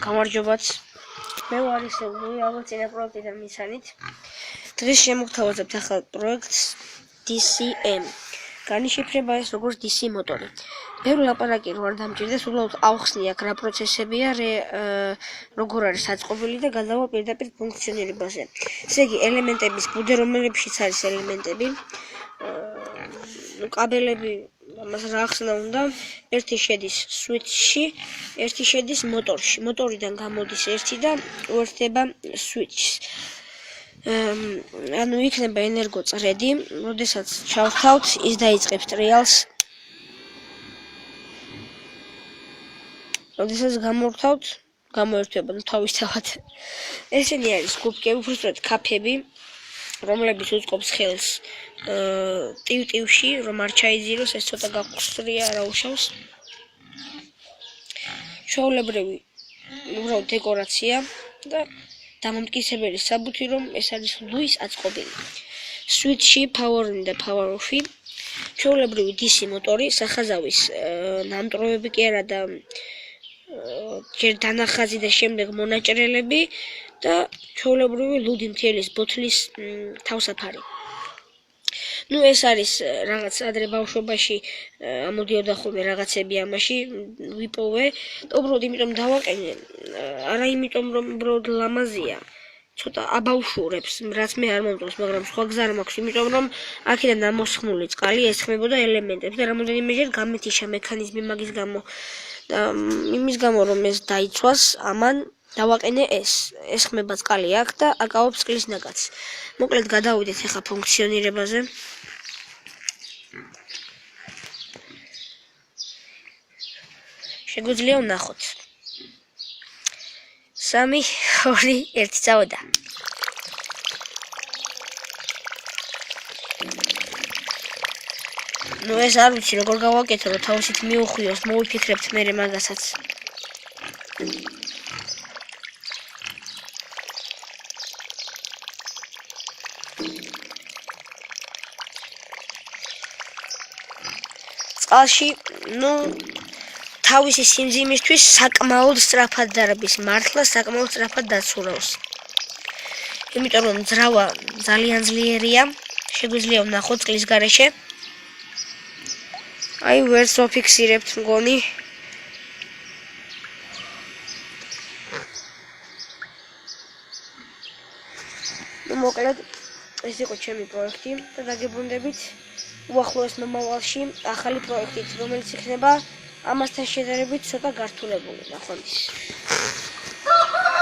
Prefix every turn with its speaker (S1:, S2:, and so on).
S1: გამარჯობათ. მე ვარ ისეული, ალბათ წინა პროექტიდან მიცანით. დღეს შემოგთავაზებთ ახალ პროექტს DCM. განიშიფრება ეს როგორც DC მოტორი. ბევრი ლაპარაკი რო არ დამჭირდეს, უბრალოდ ავხსნი აქ რა პროცესებია, როგორ არის აწყობილი და გადავა პირდაპირ ფუნქციონირებაზე. ესე იგი, ელემენტების ბუდე, რომლებშიც არის ელემენტები, კაბელები, ამას რა ახსნა უნდა, ერთი შედის switch-ში, ერთი შედის მოტორში. მოტორიდან გამოდის ერთი და უერთდება switch-ს. ანუ იქნება ენერგოწრედი, როდესაც ჩავთავთ, ის დაიწყებს ტრიალს. როდესაც გამოვთავთ, გამოერთვება თავისთავად. ესენი არის გუბკები, უბრალოდ კაფები, რომლებიც უწყობს ხელს ტივ-ტივში, რომ არ ჩაიძიროს, ეს ცოტა გაგხსრია, რა უშავს. ჩვეულებრივი უბრალოდ დეკორაცია და დამამტკიცებელი საბუთი, რომ ეს არის ლუის აწყობილი. Switch-ში power on და power off-ი. ჩვეულებრივი DC მოტორი, სახაზავის ნამტვრევები კი არა და ჯერ დანახაზი და შემდეგ მონაჭრელები და ჩვეულებრივი ლუდი მთიელის ბოთლის თავსაფარი. ნუ ეს არის რაღაც ადრე ბავშვობაში ამოდიოდა ხოლმე რაღაცები ამაში ვიპოვე და უბრალოდ იმიტომ დავაყენე, არა იმიტომ რომ უბრალოდ ლამაზია, ცოტა აბავშვურებს, რაც მე არ მომწონს, მაგრამ სხვა გზა არ მაქვს, იმიტომ რომ აქედან ამოსხმული წყალი ესხმებოდა ელემენტებს და რამოდენიმეჯერ გამეთიშა მექანიზმი მაგის გამო და იმის გამო რომ ეს დაიცვას, ამან დავაყენე ეს ხმება წყალი აქ და აკავებს წყლის ნაკადს. მოკლედ გადავიდეთ ახლა ფუნქციონირებაზე. შეგვიძლია ვნახოთ. 3, 2, 1 წავედა. ნუ ეს არ ვიცი როგორ გავაკეთო, რომ თავისით მიუხვიოს, მოვიფიქრებთ მერე მაგასაც. წყალში, ნუ თავისი სიმძიმისთვის საკმაოდ სწრაფად დარბის, მართლა საკმაოდ სწრაფად დაცურავს. იმიტომ რომ ძრავა ძალიან ძლიერია, შეგვიძლია ვნახოთ წყლის გარეშე. აი, ვერც ვაფიქსირებთ მგონი. ნუ მოკლედ, ეს იყო ჩემი პროექტი და დაგებრუნდებით უახლოეს მომავალში ახალი პროექტით, რომელიც იქნება ამასთან შედარებით ცოტა გართულებული ნახვამდის.